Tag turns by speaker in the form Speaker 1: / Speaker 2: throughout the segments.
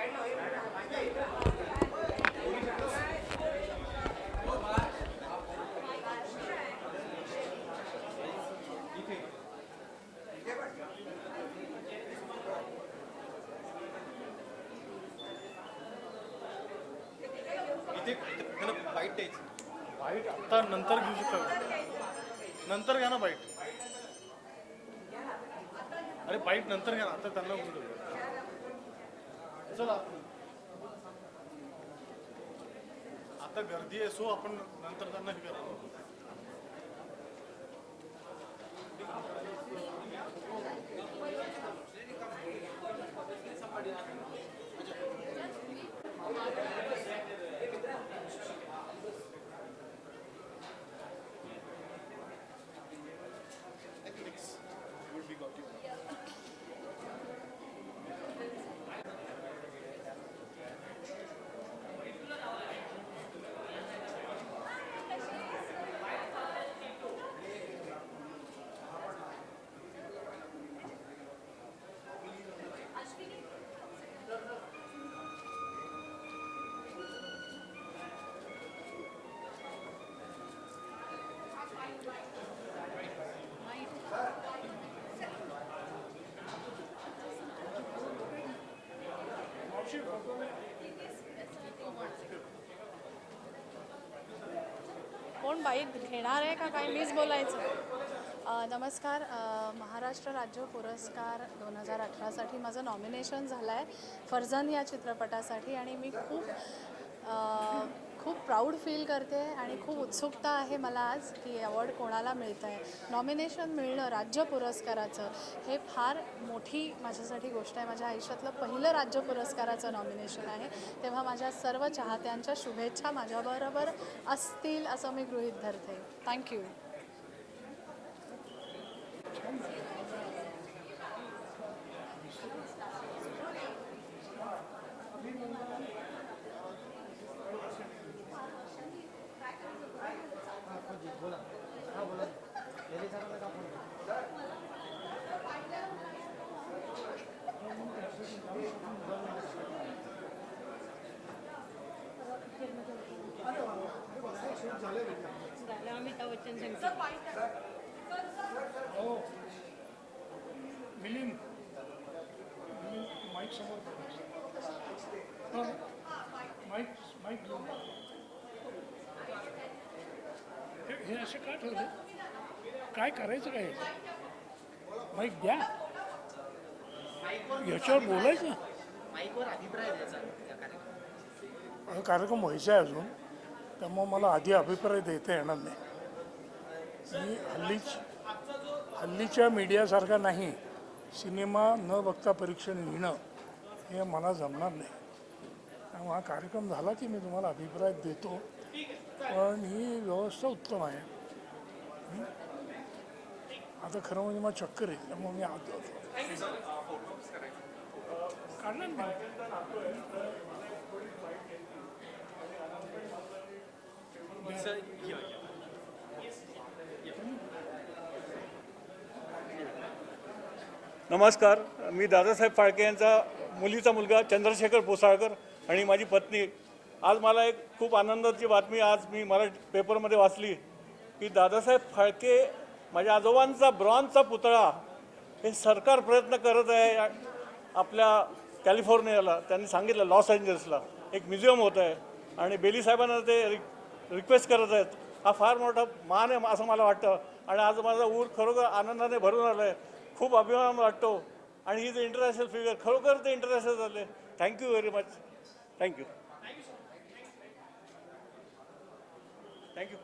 Speaker 1: Bite आता नंतर घेऊ शकता, नंतर घ्या ना बाईट. अरे बाईट नंतर घ्या ना, आता त्यांना बोलू. चला आता गर्दी आहे, सो आपण नंतर त्यांना हे करा.
Speaker 2: कोण बाईट घेणार आहे का काय, मीच बोलायचं. नमस्कार. महाराष्ट्र राज्य पुरस्कार 2018साठी माझं नॉमिनेशन झालं आहे फरजान या चित्रपटासाठी आणि मी खूप प्राऊड फील करते आणि खूप उत्सुकता आहे मला आज की अवॉर्ड कोणाला मिळतं आहे. नॉमिनेशन मिळणं राज्य पुरस्काराचं हे फार मोठी माझ्यासाठी गोष्ट आहे. माझ्या आयुष्यातलं पहिलं राज्य पुरस्काराचं नॉमिनेशन आहे, तेव्हा माझ्या सर्व चाहत्यांच्या शुभेच्छा माझ्याबरोबर असतील असं मी गृहीत धरते. थँक्यू.
Speaker 3: अमिताभ बच्चन
Speaker 1: मिलिंद माईक समोर माईक घेऊन हे असे का ठेवले, काय करायचं काय, माईक द्या, याच्यावर बोलायचं. कार्यक्रम व्हायचा आहे अजून, त्यामुळे मला आधी अभिप्राय देता येणार नाही. मी हल्लीच्या मीडियासारखा नाही, सिनेमा न बघता परीक्षण लिहिणं हे मला जमणार नाही. त्यामुळे हा कार्यक्रम झाला की मी तुम्हाला अभिप्राय देतो, पण ही व्यवस्था उत्तम आहे. आता खरं म्हणजे मला चक्कर आहे, त्यामुळे मी आत जातो. काढणार नाही.
Speaker 4: नमस्कार. मी दादासाहेब फाळके यांचा मुलीचा मुलगा चंद्रशेखर पोसाळकर आणि माझी पत्नी. आज मला एक खूप आनंदाची बातमी आज मला पेपरमध्ये वाचली की दादासाहेब फाळके माझ्या आजोबांचा ब्रॉन्झचा पुतळा हे सरकार प्रयत्न करत आहे. आपल्या कॅलिफोर्नियाला त्यांनी सांगितलं, लॉस एंजल्सला एक म्युझियम होतं आहे आणि बेली साहेबांना ते रिक्वेस्ट करत आहेत. हा फार मोठा मान आहे असं मला वाटतं आणि आज माझा ऊर खरोखर आनंदाने भरून आलं आहे. खूप अभिमान वाटतो आणि ही जे इंटरनॅशनल फिगर खरोखर ते इंटरनॅशनल झाले. Thank you very much. Thank you. Thank you.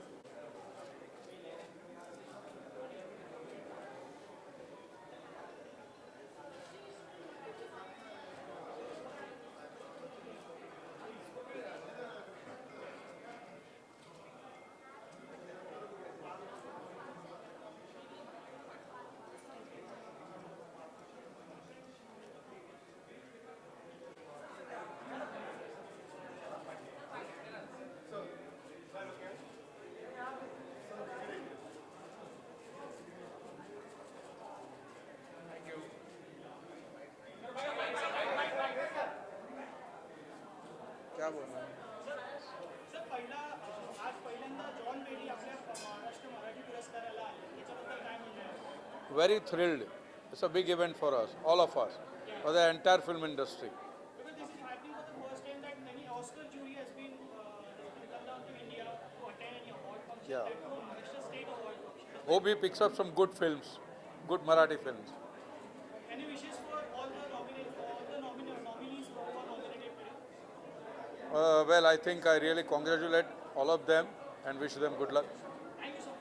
Speaker 5: क्या बोलना है.
Speaker 6: सर आज पहिल्यांदा जॉन बेली आपल्या महाराष्ट्र मराठी पुरस्काराला आले याच्याबद्दल काय म्हणणं
Speaker 5: Very thrilled. It's a big event for us, all of us, for the entire film industry.
Speaker 6: because this is happening for the first time that many Oscar jury has been come down to India to attend any award function.
Speaker 5: Yeah.
Speaker 6: That too, Maharashtra State Award function.
Speaker 5: Hope he picks up some good films, good Marathi films.
Speaker 6: Any wishes for all the nominees who are nominated today?
Speaker 5: Well, I think I really congratulate all of them and wish them good luck.
Speaker 6: Thank you so much.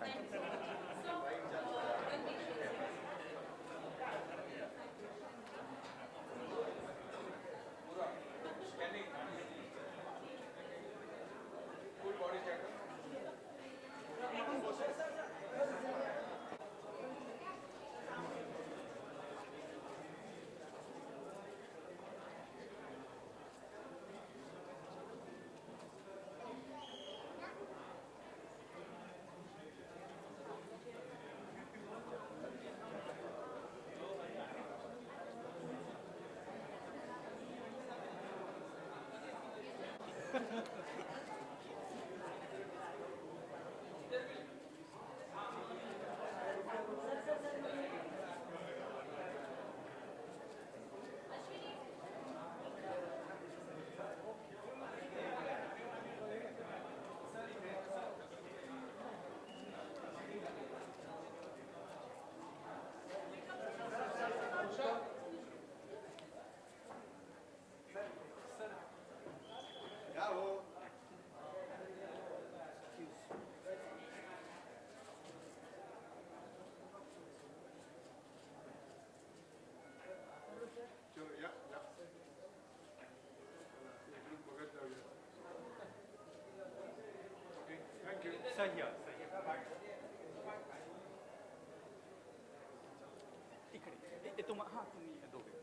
Speaker 7: इकडे हां तुम्ही दोघे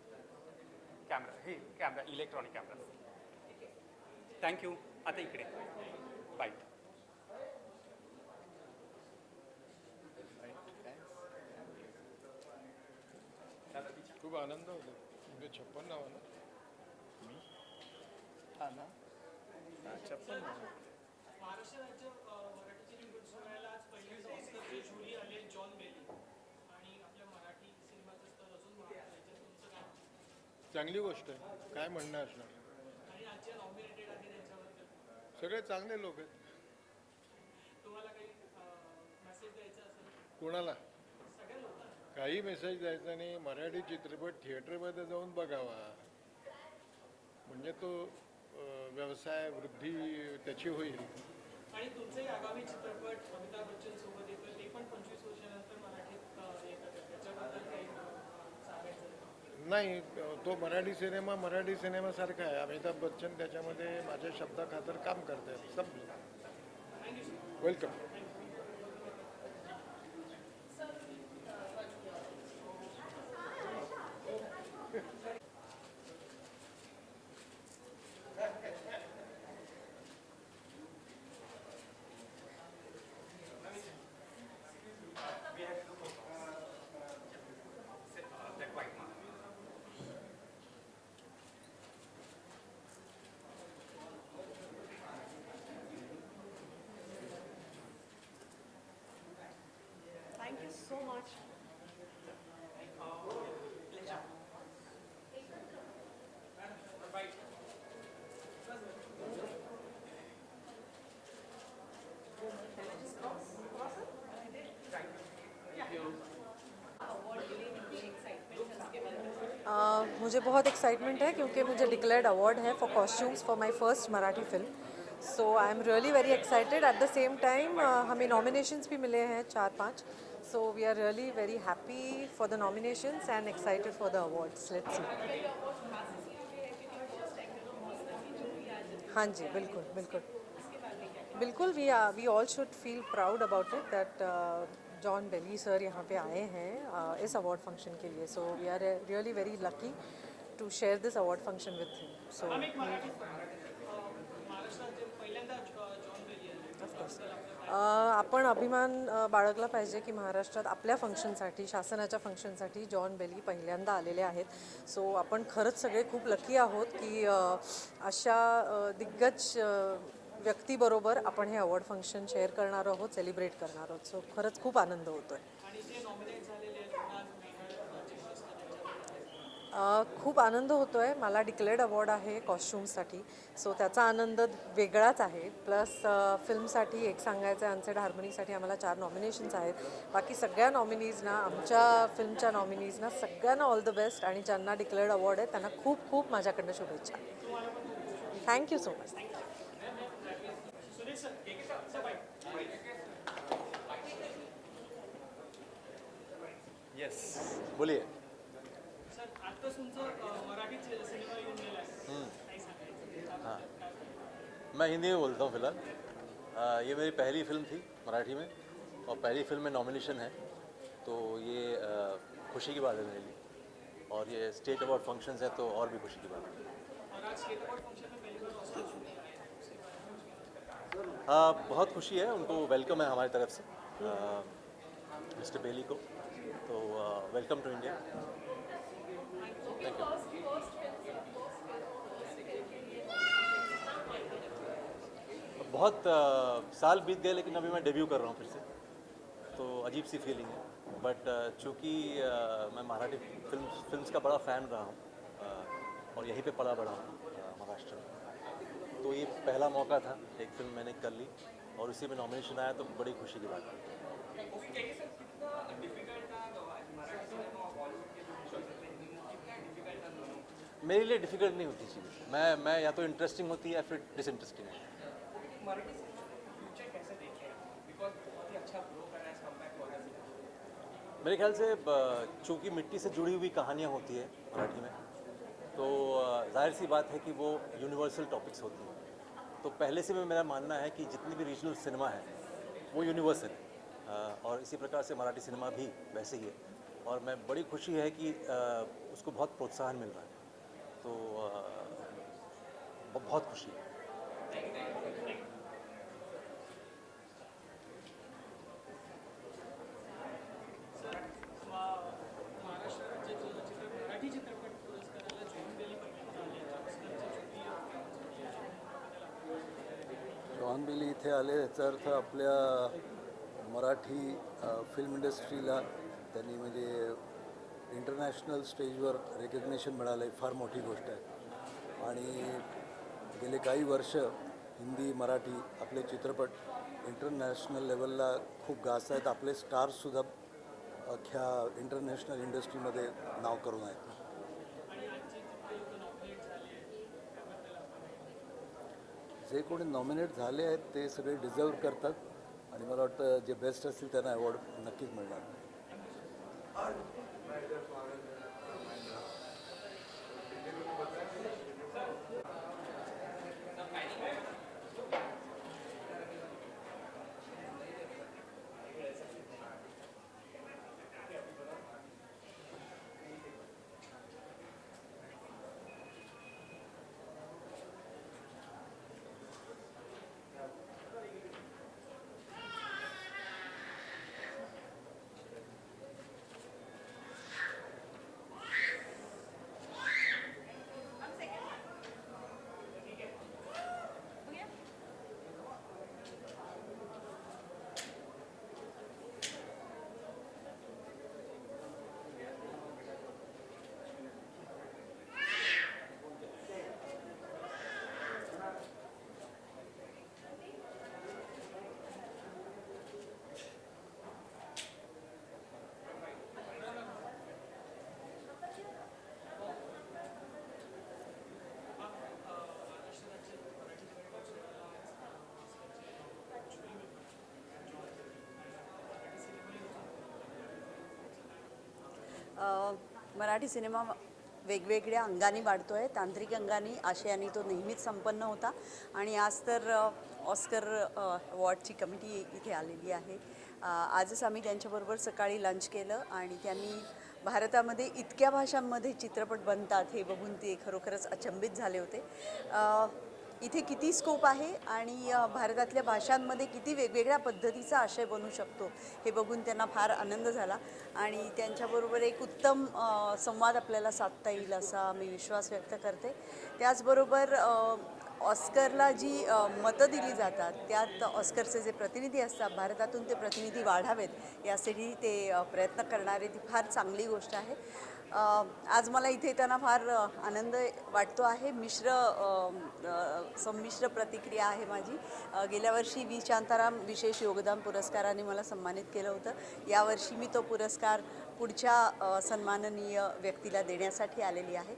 Speaker 7: camera electronic camera thank you आता इकडे bye
Speaker 5: खूप आनंद होतो. म्हणजे 56 नाव ना.
Speaker 7: हां ना
Speaker 6: महाराष्ट्र राज्य मराठी चित्रपट सोहळ्याला आज पहिल्यांदा ऑस्करचे ज्युरी आले जॉन बेली आणि आपल्या मराठी सिनेमाचं स्तर अजून वाढलं. याच्यात तुमचं काय म्हणणं?
Speaker 8: चांगली गोष्ट आहे. काय म्हणणं असणार.
Speaker 6: आणि आज जे नॉमिनेटेड आहे त्यांच्याबद्दल
Speaker 8: सगळे चांगले लोक आहेत.
Speaker 6: तुम्हाला काही मेसेज द्यायचा असेल
Speaker 8: कोणाला
Speaker 6: सगळ्या लोकांना
Speaker 8: काही मेसेज द्यायचा नाही. मराठी चित्रपट थिएटरमध्ये जाऊन बघावा. म्हणजे तो व्यवसाय वृद्धी त्याची होईल.
Speaker 6: आणि तुमचंही आगामी चित्रपट अमिताभ बच्चन सोबत येतं ते पण 25 वर्षानंतर मराठीत येतात त्याच्याबद्दल काही सांगायचं
Speaker 8: नाही. तो मराठी सिनेमासारखा आहे. अमिताभ बच्चन त्याच्यामध्ये माझ्या शब्दाखातर काम करतात. समजलं. Welcome.
Speaker 3: Thank you so much.
Speaker 9: मुझे बहुत एक्साइटमेंट है क्योंकि मुझे डिक्लेयर्ड अवार्ड है for costumes for my first Marathi film. So I am really very excited. At the same time हमें नॉमिनेशंस भी मिले हैं 4-5. So we are really very happy for the nominations and excited for the awards. Let's see. हाँ जी, बिल्कुल बिल्कुल बिल्कुल. We all should feel proud about it that John Bailey sir यहाँ पे आए हैं इस अवार्ड फंक्शन के लिए. So we are really very lucky to share this award function with him. सो
Speaker 6: महाराष्ट्रात जे पहिल्यांदा जॉन बेली आले
Speaker 9: ऑफकोर्स आपण अभिमान बाळगला पाहिजे की महाराष्ट्रात आपल्या फंक्शनसाठी, शासनाच्या फंक्शनसाठी जॉन बेली पहिल्यांदा आलेले आहेत. सो आपण खरंच सगळे खूप लकी आहोत की अशा दिग्गज व्यक्तीबरोबर आपण हे अवॉर्ड फंक्शन शेअर करणार आहोत, सेलिब्रेट करणार आहोत. सो खरंच खूप आनंद होतो आहे. खूप आनंद होतो आहे. मला डिक्लेअर्ड अवॉर्ड आहे कॉस्च्युम्ससाठी, सो त्याचा आनंद वेगळाच आहे. प्लस फिल्मसाठी एक सांगायचं आहे, अनसेड हार्मनीसाठी आम्हाला 4 नॉमिनेशन्स आहेत. बाकी सगळ्या नॉमिनीजना, आमच्या फिल्मच्या नॉमिनीजना सगळ्यांना ऑल द बेस्ट. आणि ज्यांना डिक्लेअर्ड अवॉर्ड आहे त्यांना खूप खूप माझ्याकडनं शुभेच्छा. Thank you so much.
Speaker 7: येस.
Speaker 5: बोलिए.
Speaker 6: सर आत्ताच तुमचं मराठी सिनेमा येऊन गेला आहे काही सांगायचं
Speaker 5: हाँ, मैं हिंदी में बोलता हूँ फिलहाल. ये मेरी पहली फिल्म थी मराठी में और पहली फिल्म में नॉमिनेशन है, तो ये खुशी की बात है मेरे लिए. और ये स्टेट अवार्ड फंक्शंस है तो और भी खुशी की बात है.
Speaker 6: और आज स्टेट अवार्ड फंक्शन में पहली बार ऑस्कर चुने आए
Speaker 5: बहुत खुशी है, उनको वेलकम है हमारी तरफ से, मिस्टर बेली को. तो welcome to India. Thank you. बहुत साल बीत गए, लेकिन अभी मैं डेब्यू कर रहा हूँ फिर से, तो अजीब सी फीलिंग है. बट चूँकि मैं मराठी फिल्म्स का बड़ा फ़ैन रहा हूँ और यहीं पे पला बड़ा हूँ महाराष्ट्र में, तो ये पहला मौका था. एक फिल्म मैंने कर ली और उसी में नॉमिनेशन आया, तो बड़ी खुशी की बात है. मेरे लिए डिफ़िकल्ट नहीं होती चीज़ें. मैं या तो इंटरेस्टिंग होती है या फिर डिसइंटरेस्टिंग है. मेरे ख्याल से चूँकि मिट्टी से जुड़ी हुई कहानियाँ होती है मराठी में, तो जाहिर सी बात है कि वो यूनिवर्सल टॉपिक्स होती हैं. तो पहले से भी मेरा मानना है कि जितनी भी रीजनल सिनेमा है वो यूनिवर्सल है, और इसी प्रकार से मराठी सिनेमा भी वैसे ही है. और मैं बड़ी खुशी है कि उसको बहुत प्रोत्साहन मिल रहा है, तो बहुत खुशी है.
Speaker 6: महाराष्ट्र राज्य मराठी चित्रपट पुरस्काराला जॉन बेली पहिल्यांदा आले.
Speaker 10: जॉन बेली इथे आले याचा अर्थ आपल्या मराठी फिल्म इंडस्ट्रीला त्यांनी म्हणजे इंटरनॅशनल स्टेजवर रेकग्नेशन मिळालं आहे, फार मोठी गोष्ट आहे. आणि गेले काही वर्ष हिंदी मराठी आपले चित्रपट इंटरनॅशनल लेवलला खूप गाजत आहेत. आपले स्टार्ससुद्धा अख्ख्या इंटरनॅशनल इंडस्ट्रीमध्ये नाव करून आहेत. जे कोणी नॉमिनेट झाले आहेत ते सगळे डिझर्व करतात, आणि मला वाटतं जे बेस्ट असतील त्यांना अवॉर्ड नक्कीच मिळणार.
Speaker 3: मराठी सिनेमा वेगवेगळ्या अंगाने वाढतो आहे. तांत्रिक अंगाने, आशयाने तो नेहमीच संपन्न होता. आणि आज तर ऑस्कर अवॉर्डची कमिटी इथे आलेली आहे. आजच आम्ही त्यांच्याबरोबर सकाळी लंच केलं आणि त्यांनी भारतामध्ये इतक्या भाषांमध्ये चित्रपट बनतात हे बघून ते खरोखरच अचंबित झाले होते. इथे किती स्कोप आहे आणि भारतातल्या भाषांमध्ये किती वेगवेगळ्या पद्धतीचा आशय बनू शकतो हे बघून त्यांना फार आनंद झाला आणि त्यांच्याबरोबर एक उत्तम संवाद आपल्याला साधता येईल असा मी विश्वास व्यक्त करते. त्याचबरोबर ऑस्करला जी मतं दिली जातात त्यात ऑस्करचे जे प्रतिनिधी असतात भारतातून ते प्रतिनिधी वाढावेत यासाठी ते प्रयत्न करणारे ती फार चांगली गोष्ट आहे. आज मला इथे येताना फार आनंद वाटतो आहे. संमिश्र प्रतिक्रिया आहे माझी. गेल्या वर्षी व्ही शांताराम विशेष योगदान पुरस्काराने मला सन्मानित केलं होतं. यावर्षी मी तो पुरस्कार पुढच्या सन्माननीय व्यक्तीला देण्यासाठी आलेली आहे.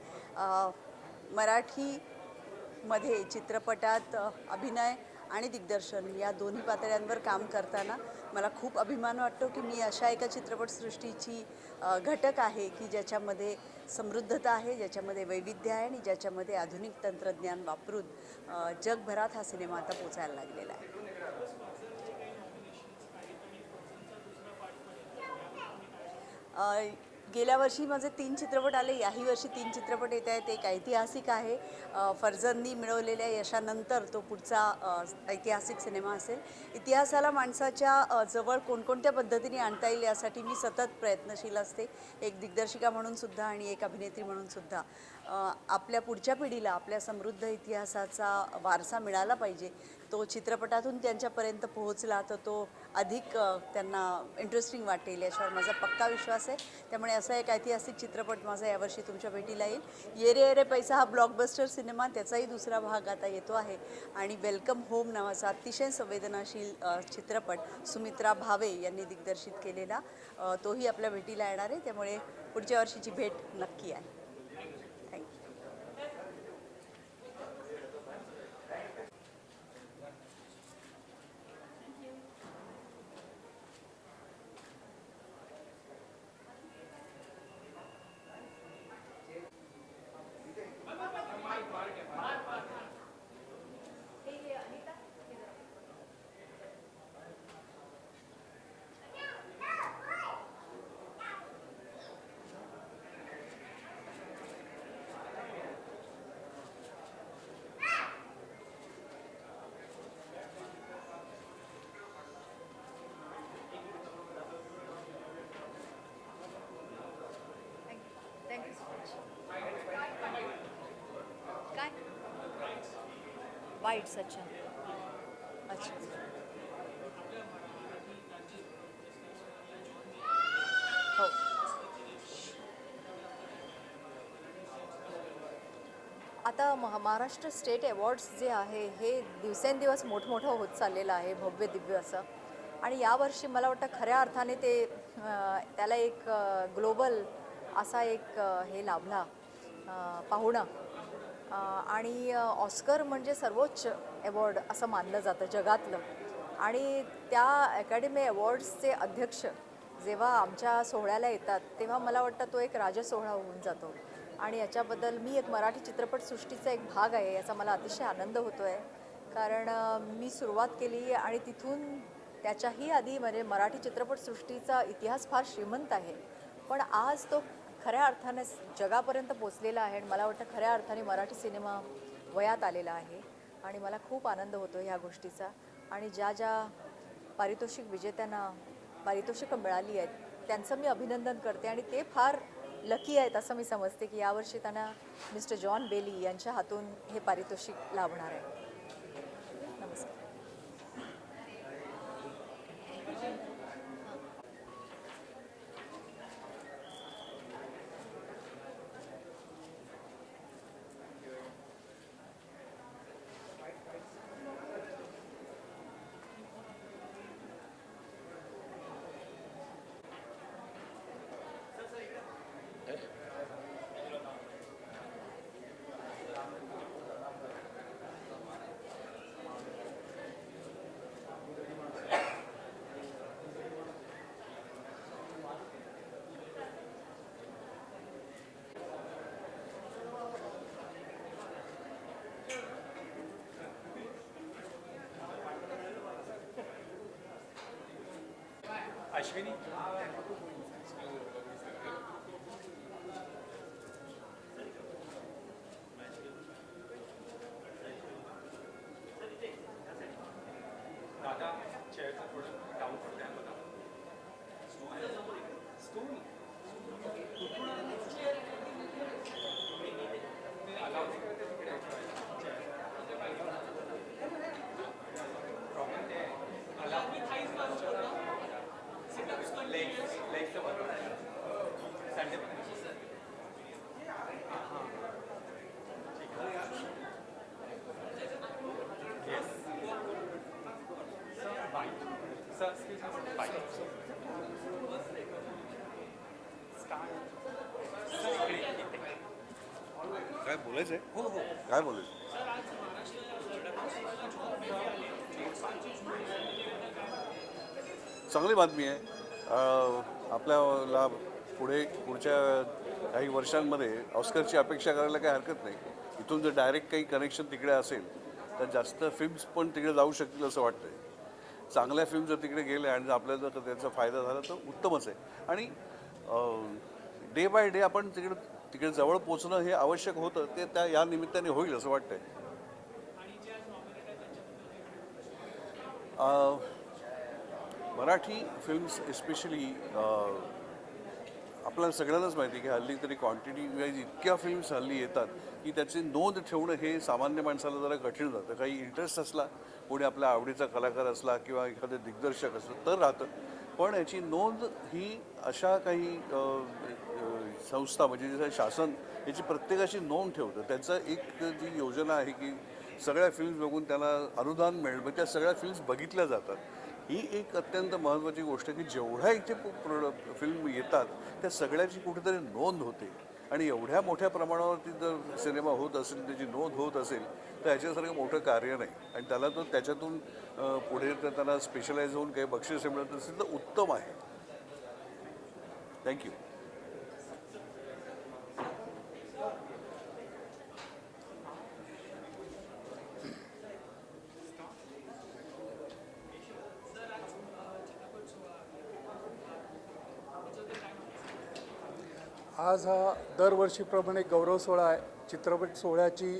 Speaker 3: मराठीमध्ये चित्रपटात अभिनय आणि दिग्दर्शन या दोन्ही पातळ्यांवर काम करताना मला खूप अभिमान वाटतो की मी अशा एका चित्रपटसृष्टीची घटक आहे की ज्याच्यामध्ये समृद्धता आहे, ज्याच्यामध्ये वैविध्य आहे आणि ज्याच्यामध्ये आधुनिक तंत्रज्ञान वापरून जगभरात हा सिनेमा आता पोचायला लागलेला आहे. गेल्या वर्षी माझे 3 चित्रपट आले, याही वर्षी 3 चित्रपट येत आहेत. एक ऐतिहासिक आहे, फर्जंदनी मिळवलेल्या यशानंतर तो पुढचा ऐतिहासिक सिनेमा असेल. इतिहासाला माणसाच्या जवळ कोणकोणत्या पद्धतीने आणता येईल यासाठी मी सतत प्रयत्नशील असते, एक दिग्दर्शिका म्हणून सुद्धा आणि एक अभिनेत्री म्हणून सुद्धा. आपल्या पुढच्या पिढीला आपल्या समृद्ध इतिहासाचा वारसा मिळाला पाहिजे. तो चित्रपटातून त्यांच्यापर्यंत पोहोचला तर तो अधिक त्यांना इंटरेस्टिंग वाटेल याच्यावर माझा पक्का विश्वास आहे. त्यामुळे असा एक ऐतिहासिक चित्रपट माझा यावर्षी तुमच्या भेटीला येईल. ये रे ये रे पैसा हा ब्लॉकबस्टर सिनेमा, त्याचाही दुसरा भाग आता येतो आहे आणि वेलकम होम नावाचा अतिशय संवेदनाशील चित्रपट सुमित्रा भावे यांनी दिग्दर्शित केलेला तोही आपल्या भेटीला येणार आहे. त्यामुळे पुढच्या वर्षीची भेट नक्की आहे. Thank you so much. काय बाईट्स? अच्छा अच्छा. हो.
Speaker 11: आता महाराष्ट्र स्टेट अवॉर्ड्स जे आहे हे दिवसेंदिवस मोठमोठं होत चाललेलं आहे, भव्य दिव्य असं. आणि यावर्षी मला वाटतं खऱ्या अर्थाने ते त्याला एक ग्लोबल असा एक हे लाभला पाहुणा. आणि ऑस्कर म्हणजे सर्वोच्च अवॉर्ड असं मानलं जातं जगातलं. आणि त्या अकॅडमी अवॉर्ड्सचे अध्यक्ष जेव्हा आमच्या सोहळ्याला येतात तेव्हा मला वाटतं तो एक राजसोहळा होऊन जातो. आणि याच्याबद्दल मी एक मराठी चित्रपटसृष्टीचा एक भाग आहे याचा मला अतिशय आनंद होतो आहे. कारण मी सुरुवात केली आणि तिथून त्याच्याही आधी म्हणजे मराठी चित्रपटसृष्टीचा इतिहास फार श्रीमंत आहे. पण आज तो खऱ्या अर्थाने जगापर्यंत पोचलेला आहे आणि मला वाटतं खऱ्या अर्थाने मराठी सिनेमा वयात आलेला आहे. आणि मला खूप आनंद होतो ह्या गोष्टीचा. आणि ज्या ज्या पारितोषिक विजेत्यांना पारितोषिकं मिळाली आहेत त्यांचं मी अभिनंदन करते. आणि ते फार लकी आहेत असं मी समजते की यावर्षी त्यांना मिस्टर जॉन बेली यांच्या हातून हे पारितोषिक लाभणार आहे. नमस्कार.
Speaker 7: अश्विनी
Speaker 12: काय बोलायचंय?
Speaker 7: हो हो
Speaker 12: काय बोलायचं? चांगली बातमी आहे. आपल्याला पुढच्या काही वर्षांमध्ये ऑस्करची अपेक्षा करायला काही हरकत नाही. इथून जर डायरेक्ट काही कनेक्शन तिकडे असेल तर जास्त फिल्म्स पण तिकडे जाऊ शकतील असं वाटतंय. चांगल्या फिल्म जर तिकडे गेल्या आणि आपल्याला जर त्याचा फायदा झाला तर उत्तमच आहे. आणि डे बाय डे आपण तिकडे जवळ पोचणं हे आवश्यक होतं, ते या निमित्ताने होईल असं वाटतंय. मराठी फिल्म्स एस्पेशली आपल्याला सगळ्यांनाच माहिती आहे की हल्ली तरी क्वांटिटी वाईज इतक्या फिल्म्स हल्ली येतात की त्याची नोंद ठेवणं हे सामान्य माणसाला जरा कठीण जातं. काही इंटरेस्ट असला, कोणी आपल्या आवडीचा कलाकार असला किंवा एखादं दिग्दर्शक असलं तर राहतं. पण याची नोंद ही अशा काही संस्था म्हणजे जसं शासन याची प्रत्येकाची नोंद ठेवतं. त्याचं एक जी योजना आहे की सगळ्या फिल्म्स बघून त्याला अनुदान मिळेल, मग त्या सगळ्या फिल्म्स बघितल्या जातात. ही एक अत्यंत महत्त्वाची गोष्ट आहे की जेवढ्या इथे फिल्म येतात त्या सगळ्याची कुठेतरी नोंद होते. आणि एवढ्या मोठ्या प्रमाणावरती जर सिनेमा होत असेल, त्याची नोंद होत असेल तर ह्याच्यासारखं मोठं कार्य नाही. आणि त्याला तो त्याच्यातून पुढे तर त्याला स्पेशलाइज होऊन काही बक्षीस मिळत असेल तर उत्तम आहे. थँक्यू.
Speaker 13: आज हा दरवर्षीप्रमाणे गौरव सोहळा आहे. चित्रपट सोहळ्याची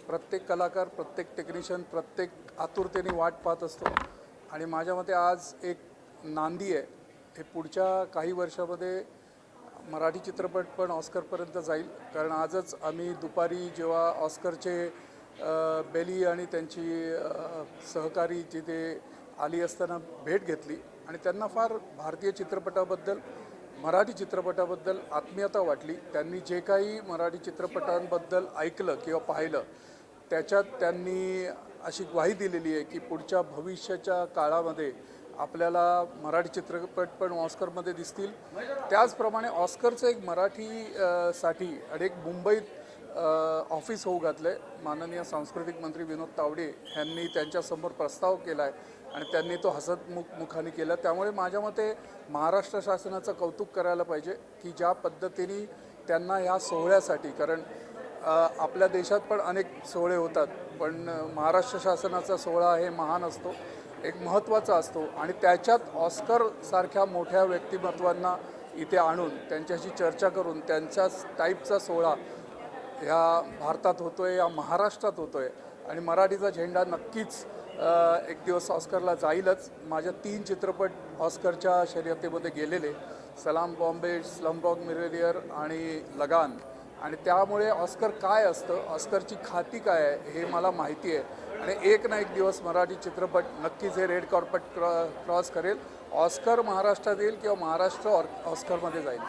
Speaker 13: प्रत्येक कलाकार, प्रत्येक टेक्निशियन, प्रत्येक आतुरतेने वाट पाहत असतो. आणि माझ्या मते आज एक नांदी आहे. हे पुढच्या काही वर्षामध्ये मराठी चित्रपट पण ऑस्करपर्यंत जाईल. कारण आजच आम्ही दुपारी जेव्हा ऑस्करचे बेली आणि त्यांची सहकारी तिथे आली असताना भेट घेतली आणि त्यांना फार भारतीय चित्रपटाबद्दल, मराठी चित्रपटाबद्दल आत्मीयता वाटली. त्यांनी जे काही मराठी चित्रपटांबद्दल ऐकलं किंवा पाहिलं त्याच्यात त्यांनी अशी ग्वाही दिलेली आहे की पुढच्या भविष्याच्या काळामध्ये आपल्याला मराठी चित्रपट पण ऑस्करमध्ये दिसतील. त्याचप्रमाणे ऑस्करचं एक मराठी साठी आणि एक मुंबईत ऑफिस होऊ घातलं आहे. माननीय सांस्कृतिक मंत्री विनोद तावडे यांनी त्यांच्यासमोर प्रस्ताव केला आहे आणि त्यांनी तो हसतमुखाने केला. त्यामुळे माझ्या मते महाराष्ट्र शासनाचं कौतुक करायला पाहिजे की ज्या पद्धतीने त्यांना ह्या सोहळ्यासाठी, कारण आपल्या देशात पण अनेक सोहळे होतात पण महाराष्ट्र शासनाचा सोहळा हे महान असतो, एक महत्त्वाचा असतो. आणि त्याच्यात ऑस्करसारख्या मोठ्या व्यक्तिमत्वांना इथे आणून त्यांच्याशी चर्चा करून त्यांच्याच टाईपचा सोहळा ह्या भारतात होतो आहे, या महाराष्ट्रात होतो आहे. आणि मराठीचा झेंडा नक्कीच एक दिवस ऑस्करला जाईलच. माझ्या 3 चित्रपट ऑस्करच्या शर्यतीमध्ये गेलेले, सलाम बॉम्बे, स्लमडॉग मिलेनियर आणि लगान. आणि त्यामुळे ऑस्कर काय असतं, ऑस्करची खाती काय आहे हे मला माहिती आहे. आणि एक ना एक दिवस मराठी चित्रपट नक्कीच हे रेड कार्पेट क्रॉस करेल. ऑस्कर महाराष्ट्रात येईल किंवा महाराष्ट्र ऑस्करमध्ये जाईल.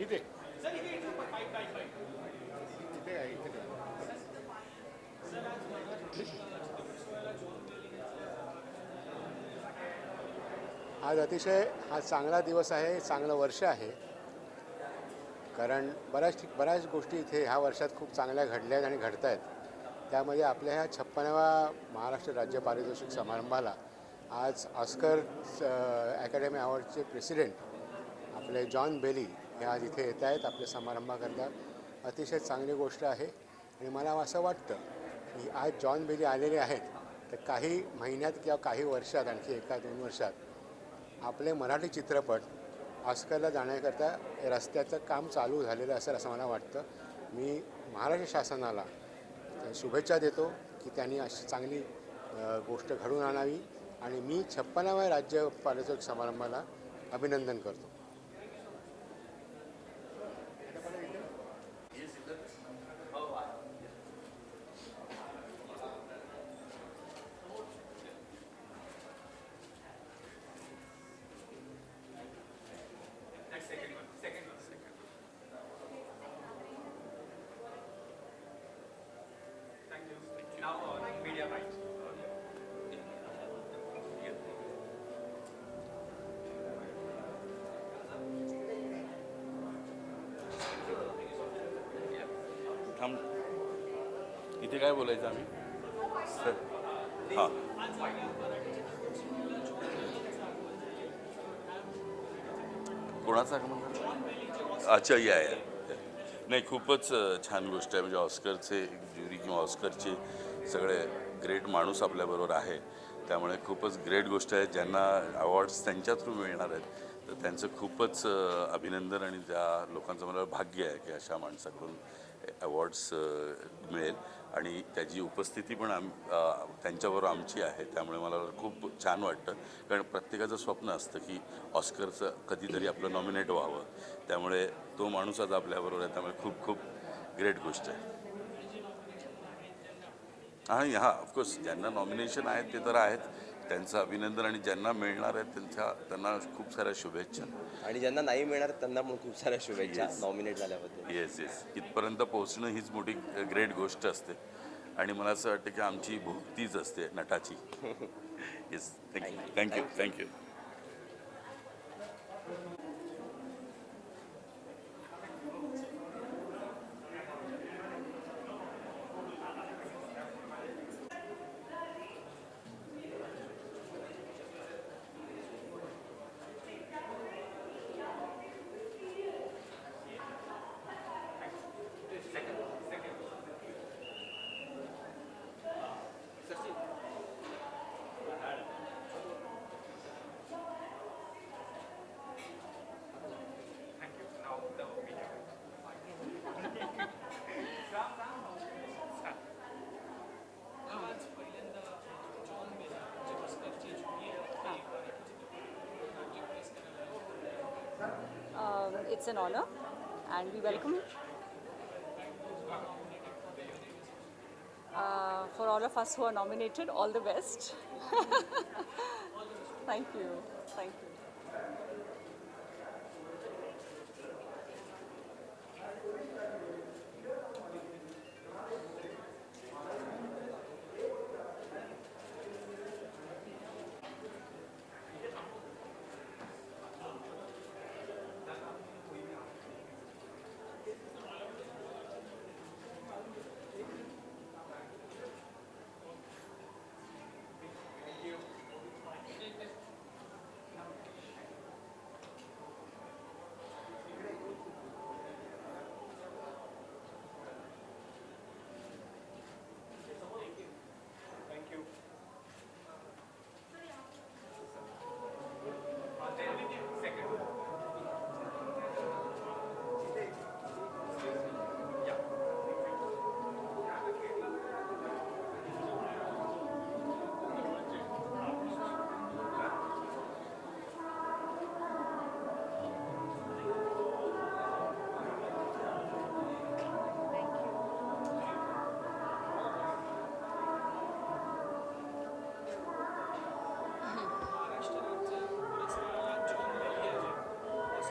Speaker 8: इथे इथे आहे, इथे
Speaker 14: आज अतिशय हा चांगला दिवस आहे, चांगलं वर्ष आहे. कारण बऱ्याच गोष्टी इथे ह्या वर्षात खूप चांगल्या घडल्या आहेत आणि घडत आहेत. त्यामध्ये आपल्या ह्या 56व्या महाराष्ट्र राज्य पारितोषिक समारंभाला आज ऑस्कर अकॅडमी अवॉर्डचे प्रेसिडेंट आपले आपले जॉन बेली हे आज इथे येत आहेत आपल्या समारंभाकरता. अतिशय चांगली गोष्ट आहे आणि मला असं वाटतं की आज जॉन बेली आलेले आहेत तर काही महिन्यात किंवा काही वर्षात आणखी 1-2 वर्षात आपले मराठी चित्रपट ऑस्करला जाण्याकरता रस्त्याचं काम चालू झालेलं असेल असं मला वाटतं. मी महाराष्ट्र शासनाला शुभेच्छा देतो की त्यांनी अशी चांगली गोष्ट घडून आणावी आणि मी 56व्या राज्य पारितोषिक समारंभाला अभिनंदन करतो.
Speaker 7: Now media bites.
Speaker 12: थांब इथे काय बोलायचं आम्ही सर हां कोणाचं आगमन अच्छा या नाही खूपच छान गोष्ट आहे म्हणजे ऑस्करचे ज्युरी किंवा ऑस्करचे सगळे ग्रेट माणूस आपल्याबरोबर आहे त्यामुळे खूपच ग्रेट गोष्ट आहे. ज्यांना अवॉर्ड्स त्यांच्या थ्रू मिळणार आहेत तर त्यांचं खूपच अभिनंदन आणि त्या लोकांचं मला भाग्य आहे की अशा माणसाकडून अवॉर्ड्स मिळेल आणि त्याची उपस्थिती पण त्यांच्याबरोबर आमची आहे. त्यामुळे मला खूप छान वाटतं कारण प्रत्येकाचं स्वप्न असतं की ऑस्करचं कधीतरी आपलं नॉमिनेट व्हावं. त्यामुळे तो माणूस आज आपल्याबरोबर आहे त्यामुळे खूप खूप ग्रेट गोष्ट आहे. आणि हां ऑफकोर्स ज्यांना नॉमिनेशन आहेत ते तर आहेत त्यांचं अभिनंदन आणि ज्यांना मिळणार आहेत त्यांना खूप साऱ्या शुभेच्छा
Speaker 15: आणि ज्यांना नाही मिळणार त्यांना पण खूप साऱ्या शुभेच्छा नॉमिनेट झाल्याबद्दल.
Speaker 12: येस इथपर्यंत पोहोचणं हीच मोठी ग्रेट गोष्ट असते आणि मला असं वाटतं की आमची भुक्तीच असते नटाची. Yes thank you.
Speaker 3: It's an honor and we welcome it. For all of us who are nominated, all the best. Thank you.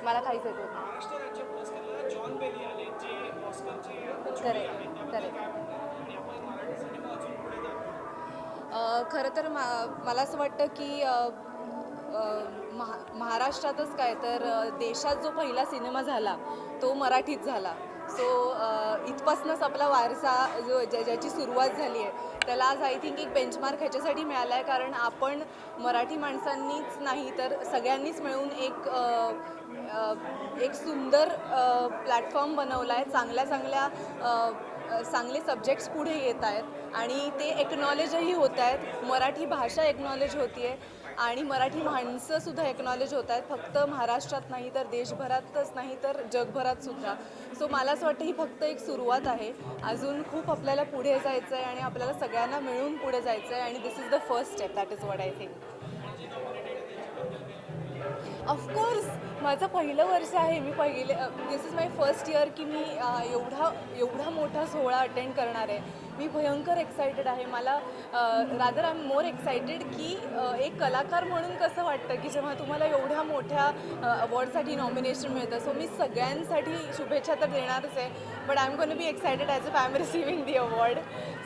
Speaker 11: मला काहीच येत नाही.
Speaker 6: महाराष्ट्र राज्य पुरस्काराला जॉन बेली आले जे ऑस्करचे
Speaker 11: करेक्ट
Speaker 6: आणि आपण मराठी सिनेमा अजून पुढे जातो.
Speaker 9: खरं तर मला असं वाटतं की महाराष्ट्रातच काय तर देशात जो पहिला सिनेमा झाला तो मराठीत झाला. सो इथपासूनच आपला वारसा ज्याची सुरुवात झाली आहे त्याला आज आय थिंक एक बेंचमार्क ह्याच्यासाठी मिळाला आहे, कारण आपण मराठी माणसांनीच नाही तर सगळ्यांनीच मिळून एक सुंदर प्लॅटफॉर्म बनवला आहे. चांगले सब्जेक्ट्स पुढे येत आहेत आणि ते एक्नॉलेजही होत आहेत. मराठी भाषा एक्नॉलेज होती आहे आणि मराठी माणसंसुद्धा एक्नॉलेज होत आहेत, फक्त महाराष्ट्रात नाही तर देशभरातच नाही तर जगभरात सुद्धा. सो मला असं वाटतं ही फक्त एक सुरुवात आहे. अजून खूप आपल्याला पुढे जायचं आहे आणि आपल्याला सगळ्यांना मिळून पुढे जायचं आहे आणि this is the first step. That is what I think. Of course माझं पहिलं वर्ष आहे. This is my first year की मी एवढा मोठा सोहळा अटेंड करणार आहे. मी भयंकर एक्सायटेड आहे. मला rather I am more excited की एक कलाकार म्हणून कसं वाटतं की जेव्हा तुम्हाला एवढ्या मोठ्या अवॉर्डसाठी नॉमिनेशन मिळतं. सो मी सगळ्यांसाठी शुभेच्छा तर देणारच आहे, but I am gonna be excited as a I am receiving the award.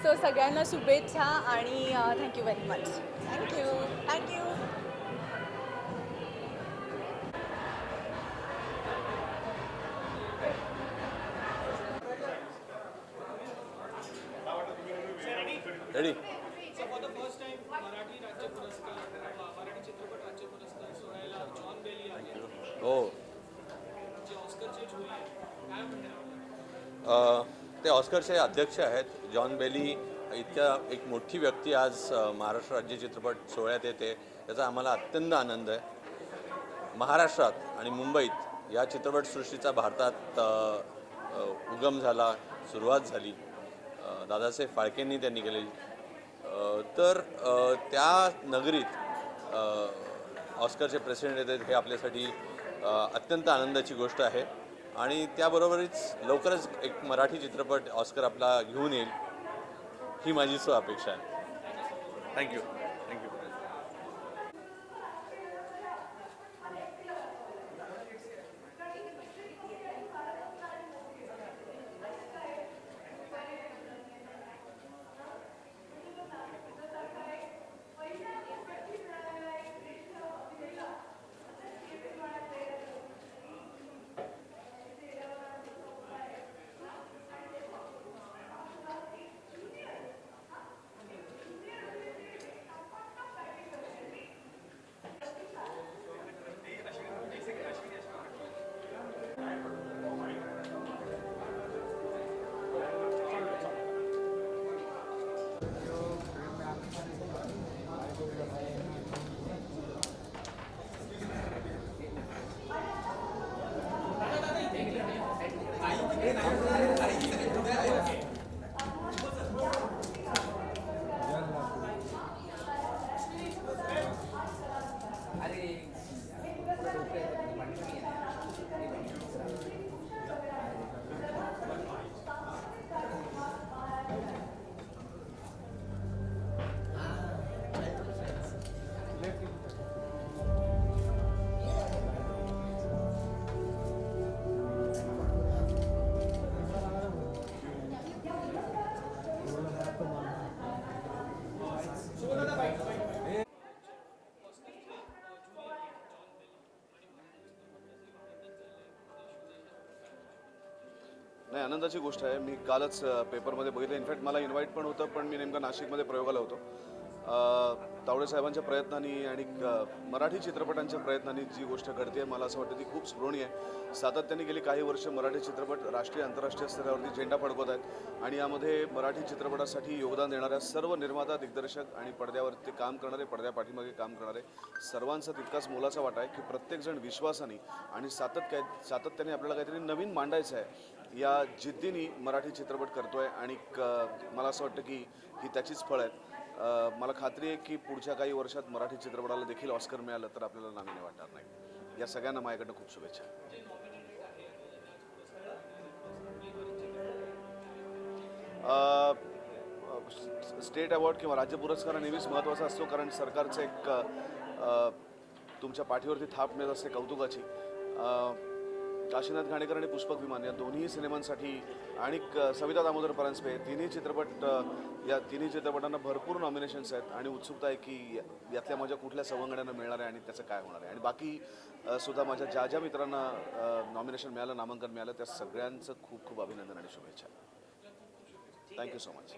Speaker 9: सो सगळ्यांना शुभेच्छा आणि thank you very much. Thank you.
Speaker 5: Ready.
Speaker 6: So for the first time Marathi राज्य पुरस्कार मराठी चित्रपट राज्य पुरस्कार सोहळ्याला जॉन बेली आहे,
Speaker 5: हो,
Speaker 6: जे ऑस्करचे जुरी आहे. काय म्हणणार?
Speaker 5: ते ऑस्करचे अध्यक्ष आहेत. जॉन बेली इतक्या एक मोठी व्यक्ती आज महाराष्ट्र राज्य चित्रपट सोहळ्यात येते, याचा आम्हाला अत्यंत आनंद आहे. महाराष्ट्रात आणि मुंबईत या चित्रपटसृष्टीचा भारतात उगम झाला, सुरुवात झाली दादासाहेब फाळकेंनी त्यांनी केलेली. तर त्या नगरीत ऑस्करचे प्रेसिडेंट येतात हे आपल्यासाठी अत्यंत आनंदाची गोष्ट आहे आणि त्याबरोबरच लवकरच एक मराठी चित्रपट ऑस्कर आपला घेऊन येईल ही माझी अपेक्षा आहे. थँक्यू.
Speaker 12: नाही, आनंदाची गोष्ट आहे. मी कालच पेपरमध्ये बघितलं. इनफॅक्ट मला इन्व्हाइट पण होतं, पण मी नेमका नाशिकमध्ये प्रयोगाला होतो. तावडे साहेबांच्या प्रयत्नांनी आणि मराठी चित्रपटांच्या प्रयत्नांनी जी गोष्ट घडते मला असं वाटतं ती खूप स्मरणीय आहे. सातत्याने गेली काही वर्ष मराठी चित्रपट राष्ट्रीय आंतरराष्ट्रीय स्तरावरती झेंडा फडकवत आहेत आणि यामध्ये मराठी चित्रपटासाठी योगदान देणाऱ्या सर्व निर्माता, दिग्दर्शक आणि पडद्यावरती काम करणारे, पडद्या पाठीमागे काम करणारे सर्वांचा तितकाच मोलाचा वाटा आहे की प्रत्येकजण विश्वासाने आणि सातत्याने आपल्याला काहीतरी नवीन मांडायचं आहे या जिद्दीने मराठी चित्रपट करतोय आणि मला असं वाटतं की ही त्याचीच फळं आहेत. मला खात्री आहे की पुढच्या काही वर्षात मराठी चित्रपटाला देखील ऑस्कर मिळालं तर आपल्याला नाविन्य वाटणार नाही. या सगळ्यांना माझ्याकडनं खूप शुभेच्छा. स्टेट अवॉर्ड किंवा राज्य पुरस्कार नेहमीच महत्त्वाचा असतो, कारण सरकारचं एक तुमच्या पाठीवरती थाप मिळत असते कौतुकाची.
Speaker 16: काशीनाथ घाणेकर आणि पुष्पक विमान या दोन्ही सिनेमांसाठी आणि सविता दामोदर परांजपे या तिन्ही चित्रपटांना भरपूर नॉमिनेशन्स आहेत आणि उत्सुकता आहे की यातल्या माझ्या कुठल्या सवंगड्यांना मिळणार आहे आणि त्याचं काय होणार आहे. आणि बाकी सुद्धा माझ्या ज्या ज्या मित्रांना नॉमिनेशन मिळालं, नामांकन मिळालं, त्या सगळ्यांचं खूप खूप अभिनंदन आणि शुभेच्छा. Thank you so much.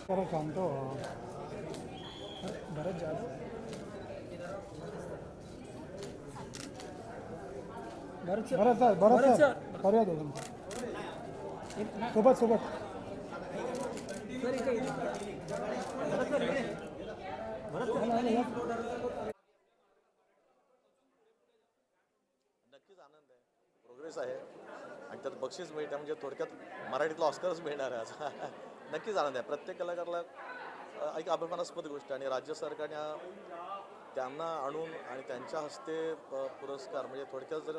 Speaker 1: खरं सांगतो बरंच जादू बरं सर करूया दोघं सोबत
Speaker 17: नक्कीच आनंद आहे, प्रोग्रेस आहे आणि त्यात बक्षीस मिळतं म्हणजे थोडक्यात मराठीतला ऑस्करच मिळणार आहे आज. नक्कीच आनंद आहे. प्रत्येक कलाकाराला एक अभिमानास्पद गोष्ट आणि राज्य सरकारने त्यांना आणून आणि त्यांच्या हस्ते पुरस्कार म्हणजे थोडक्यात जर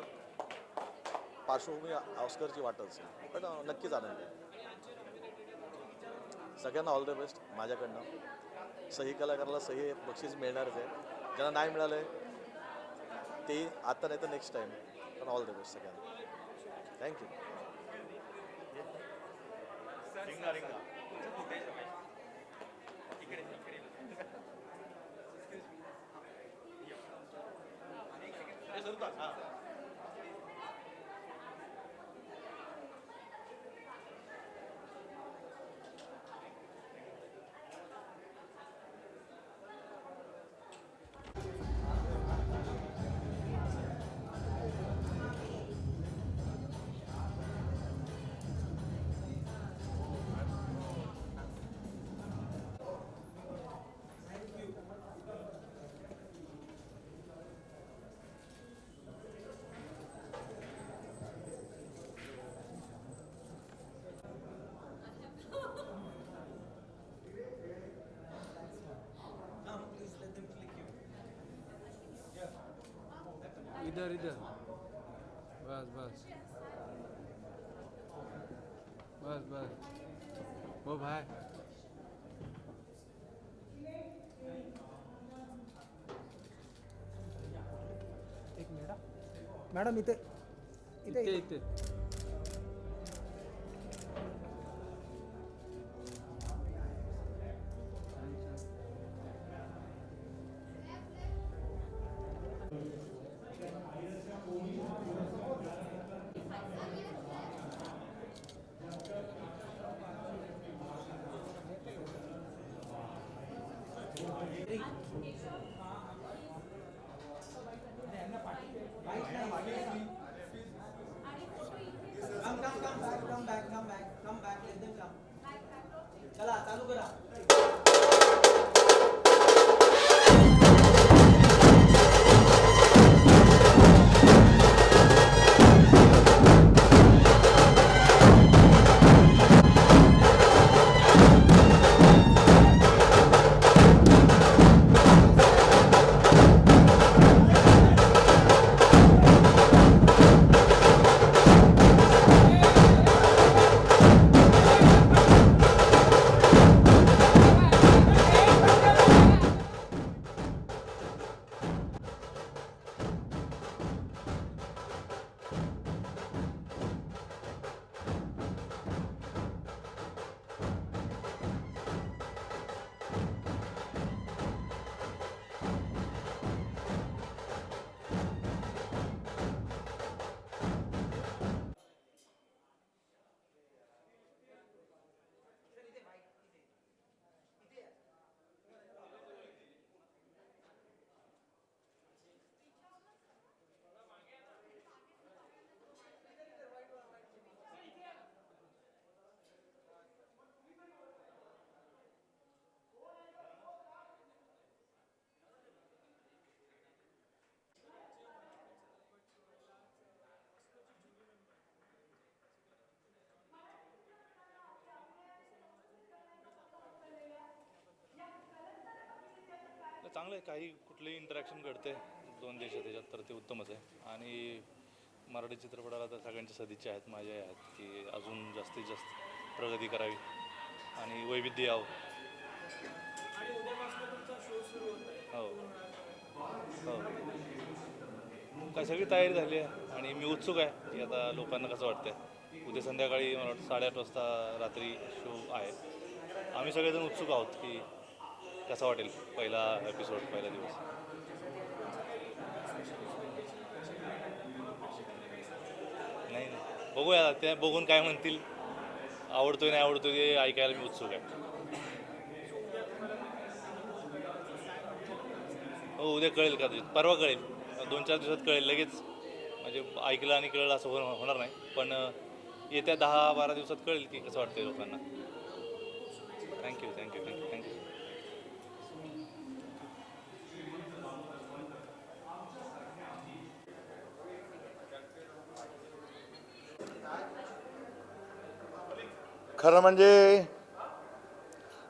Speaker 17: पार्श्वभूमी ऑस्करची वाटच, पण नक्कीच आनंद आहे. सगळ्यांना ऑल द बेस्ट माझ्याकडनं. सही कलाकाराला सही बक्षीस मिळणारच आहे, ज्यांना नाही मिळालं आहे ते आता नाही तर नेक्स्ट टाईम, पण ऑल द बेस्ट सगळ्यांना. थँक्यू.
Speaker 18: इधर बस वो भाई
Speaker 6: एक मॅडम इथे
Speaker 18: इथे
Speaker 6: चला चालू करा.
Speaker 19: चांगलं आहे. काही कुठलंही इंटरॅक्शन घडते दोन देशात त्याच्यात तर ते उत्तमच आहे. आणि मराठी चित्रपटाला तर सगळ्यांच्या सदिच्छा आहेत, माझ्या आहेत की अजून जास्तीत जास्त प्रगती करावी. आणि वैविध्य यावं.
Speaker 6: आणि उद्यापासून तुमचा शो सुरू होत आहे.
Speaker 19: हो काय सगळी तयारी झाली आहे आणि मी उत्सुक आहे की आता लोकांना कसं वाटतंय. उद्या संध्याकाळी मला वाटतं 8:30 वाजता रात्री शो आहे. आम्ही सगळेजण उत्सुक आहोत की कसा वाटेल पहिला एपिसोड, पहिला दिवस. नाही बघूया ते बघून काय म्हणतील, आवडतोय नाही आवडतोय ते ऐकायला मी उत्सुक आहे. हो उद्या कळेल का, परवा कळेल, 2-4 दिवसात कळेल. लगेच म्हणजे ऐकलं आणि कळलं असं होणार नाही, पण येत्या 10-12 दिवसात कळेल की कसं वाटतंय लोकांना. Thank you thank you thank you thank you.
Speaker 20: खरं म्हणजे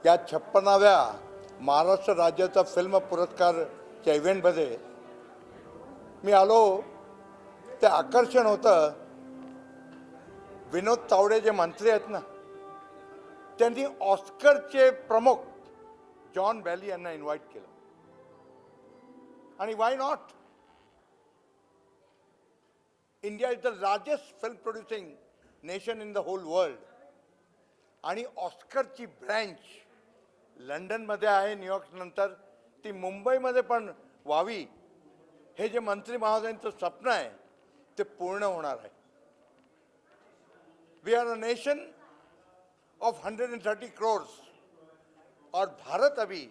Speaker 20: या 56व्या महाराष्ट्र राज्याचा फिल्म पुरस्कारच्या इव्हेंटमध्ये मी आलो. ते आकर्षण होतं, विनोद तावडे जे मंत्री आहेत ना, त्यांनी ऑस्करचे प्रमुख जॉन बेली यांना इन्व्हाइट केलं. आणि why not, India is the largest film producing nation in the whole world. आणि ऑस्करची ब्रँच लंडनमध्ये आहे, न्यूयॉर्क नंतर ती मुंबईमध्ये पण व्हावी, हे जे मंत्री महोदयांचं स्वप्न आहे ते पूर्ण होणार आहे. We are a nation of 130 crores और भारत अभी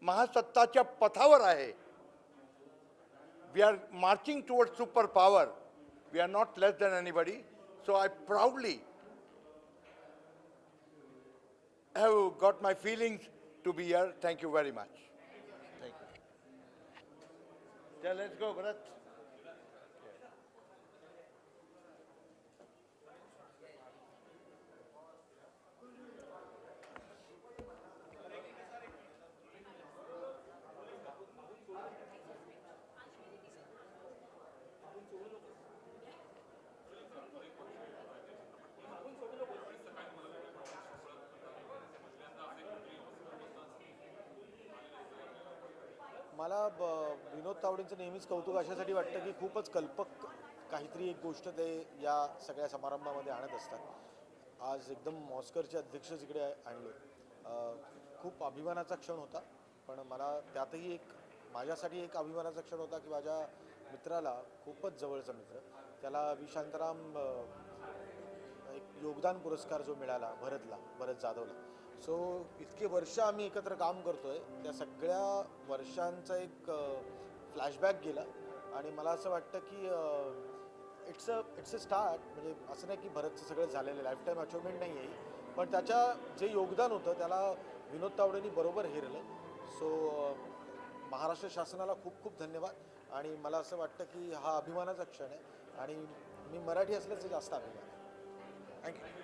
Speaker 20: महासत्ताच्या पथावर आहे. We are marching towards super power. We are not less than anybody. So I proudly have got my feelings to be here. Thank you very much. Thank you. Yeah, let's go, Bharat.
Speaker 17: मला विनोद तावडेंचं नेहमीच कौतुक अशासाठी वाटतं की खूपच कल्पक काहीतरी एक गोष्ट ते या सगळ्या समारंभामध्ये आणत असतात. आज एकदम ऑस्करचे अध्यक्ष इकडे आणले. खूप अभिमानाचा क्षण होता, पण मला त्यातही माझ्यासाठी एक अभिमानाचा क्षण होता की माझ्या मित्राला, खूपच जवळचा मित्र, त्याला व्ही शांताराम एक योगदान पुरस्कार जो मिळाला भरत जाधवला. सो इतके वर्ष आम्ही एकत्र काम करतोय, त्या सगळ्या वर्षांचा एक फ्लॅशबॅक गेला आणि मला असं वाटतं की इट्स अ स्टार्ट. म्हणजे असं नाही की भरतचं सगळं झालेलं लाईफ टाईम अचिव्हमेंट नाही आहे, पण त्याच्या जे योगदान होतं त्याला विनोद तावडेंनी बरोबर हेरलं. सो महाराष्ट्र शासनाला खूप खूप धन्यवाद. आणि मला असं वाटतं की हा अभिमानाचा क्षण आहे आणि मी मराठी असल्याचं जास्त अभिमान आहे. Thank you.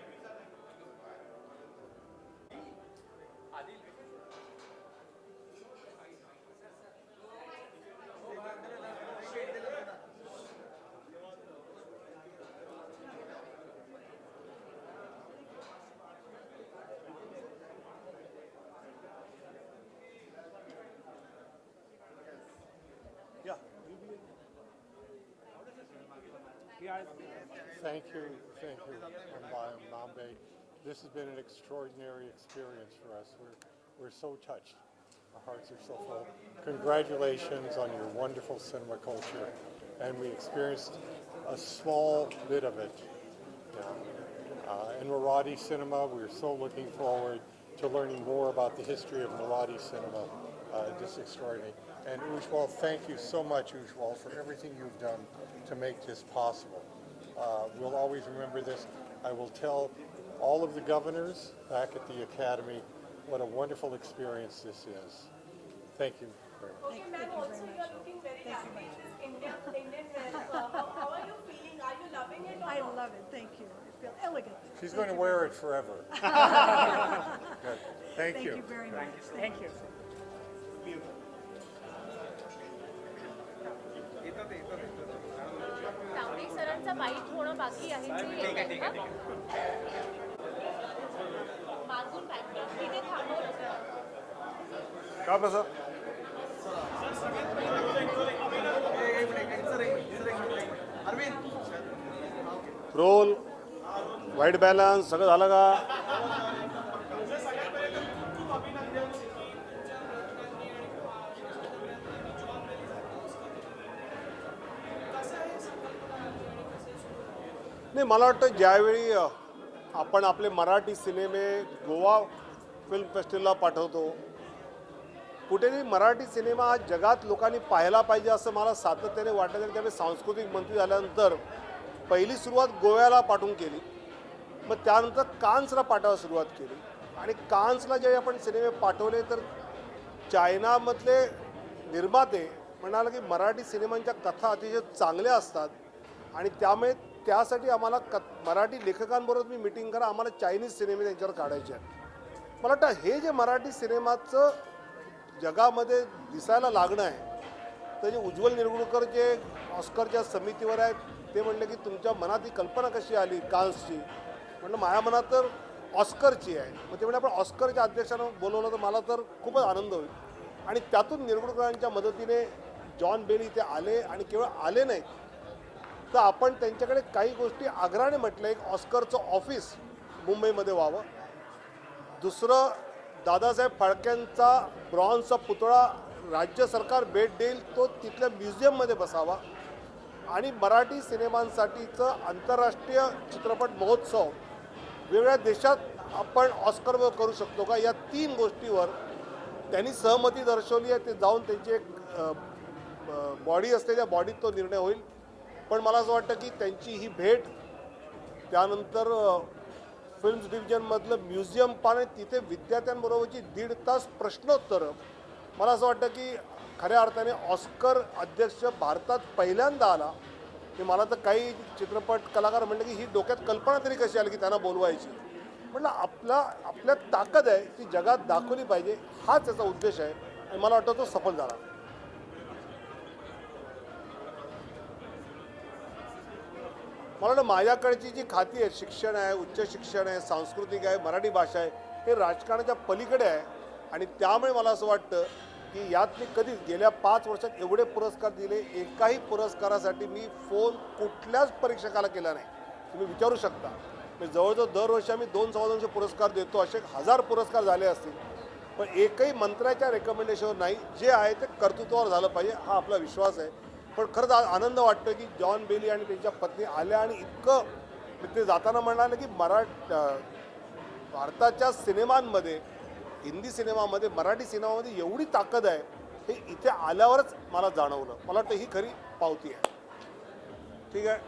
Speaker 21: Thank you, Nambe. This has been an extraordinary experience for us. We're so touched. Our hearts are so full. Congratulations on your wonderful cinema culture, and we experienced a small bit of it. In Marathi cinema, we're so looking forward to learning more about the history of Marathi cinema. Just extraordinary. And Ujwal, thank you so much, Ujwal, for everything you've done to make this possible. We'll always remember this. I will tell all of the governors back at the Academy what a wonderful experience this is. Thank you very much.
Speaker 22: Okay, ma'am, also you are looking very lovely in this Indian wear. How are you feeling? Are you loving it or
Speaker 23: I
Speaker 22: not?
Speaker 23: love it, thank you. I feel elegant.
Speaker 21: She's going to wear it forever. Good. Thank you.
Speaker 23: Thank you very much.
Speaker 7: Thank you.
Speaker 24: Tawde सरांचा
Speaker 22: fight होणं बाकी आहे
Speaker 7: ठीक आहे ठीक आहे
Speaker 22: मागून background तिथे थांबवलं
Speaker 8: का बस रोल व्हाईट बॅलन्स सगळं झालं का? नाही, मला वाटतं ज्यावेळी आपण आपले मराठी सिनेमे गोवा फिल्म फेस्टिवलला पाठवतो, कुठेतरी मराठी सिनेमा हा जगात लोकांनी पाहायला पाहिजे असं मला सातत्याने वाटतं. आणि त्यामुळे सांस्कृतिक मंत्री झाल्यानंतर पहिली सुरुवात गोव्याला पाठवून केली, मग त्यानंतर कान्सला पाठवायला सुरुवात केली. आणि कान्सला जेव्हा आपण सिनेमे पाठवले तर चायनामधले निर्माते म्हणाले की मराठी सिनेमांच्या कथा अतिशय चांगल्या असतात आणि त्यामुळे त्यासाठी आम्हाला मराठी लेखकांबरोबर मी मिटिंग करा, आम्हाला चायनीज सिनेमे त्यांच्यावर काढायचे आहेत. मला वाटतं हे जे मराठी सिनेमाचं जगामध्ये दिसायला लागणं आहे, तर जे उज्ज्वल निरगुडकर जे ऑस्करच्या समितीवर आहेत ते म्हणले की तुमच्या मनात ही कल्पना कशी आली कान्सची. म्हटलं माझ्या मनात तर ऑस्करची आहे. मग ते म्हणजे आपण ऑस्करच्या अध्यक्षांना बोलवलं तर मला तर खूपच आनंद होईल. आणि त्यातून निरगुडकरांच्या मदतीने जॉन बेल इथे आले आणि केवळ आले नाहीत तर आपण त्यांच्याकडे काही गोष्टी आग्रहाने म्हटलं. एक ऑस्करचं ऑफिस मुंबईमध्ये व्हावं, दुसरं दादासाहेब फाळक्यांचा ब्रॉन्झचा पुतळा राज्य सरकार भेट देईल तो तिथल्या म्युझियममध्ये बसावा आणि मराठी सिनेमांसाठीचं आंतरराष्ट्रीय चित्रपट महोत्सव वेगवेगळ्या देशात आपण ऑस्कर करू शकतो का, या 3 गोष्टीवर त्यांनी सहमती दर्शवली आहे. ते जाऊन त्यांची एक बॉडी असते, त्या बॉडीत तो निर्णय होईल. पण मला असं वाटतं की त्यांची ही भेट, त्यानंतर फिल्म्स डिव्हिजनमधलं म्युझियम पाहणे, तिथे विद्यार्थ्यांबरोबरची 1.5 तास प्रश्नोत्तरं, मला असं वाटतं की खऱ्या अर्थाने ऑस्कर अध्यक्ष भारतात पहिल्यांदा आला. की मला तर काही चित्रपट कलाकार म्हणले की ही डोक्यात कल्पना तरी कशी आली की त्यांना बोलवायची. म्हटलं आपल्या ताकद आहे ती जगात दाखवली पाहिजे, हाच त्याचा उद्देश आहे आणि मला वाटतं तो सफल झाला. मला वाटतं माझ्याकडची जी खाती आहेत, शिक्षण आहे, उच्च शिक्षण आहे, सांस्कृतिक आहे, मराठी भाषा आहे, हे राजकारणाच्या पलीकडे आहे. आणि त्यामुळे मला असं वाटतं की यात मी कधीच गेल्या 5 वर्षात एवढे पुरस्कार दिले, एकाही पुरस्कारासाठी मी फोन कुठल्याच परीक्षकाला केला नाही. तुम्ही विचारू शकता. मी जवळजवळ दरवर्षी आम्ही 200-250 पुरस्कार देतो, असे 1000 पुरस्कार झाले असतील, पण एकही मंत्र्याच्या रेकमेंडेशनवर नाही. जे आहे ते कर्तृत्वावर झालं पाहिजे हा आपला विश्वास आहे. पण खरंच आनंद वाटतो की जॉन बेली आणि त्यांच्या पत्नी आल्या आणि इतकं ते जाताना म्हणाले की भारताच्या सिनेमांमध्ये, हिंदी सिनेमामध्ये, मराठी सिनेमामध्ये एवढी ताकद आहे हे इथे आल्यावरच मला जाणवलं. मला वाटतं ही खरी पावती आहे. ठीक आहे.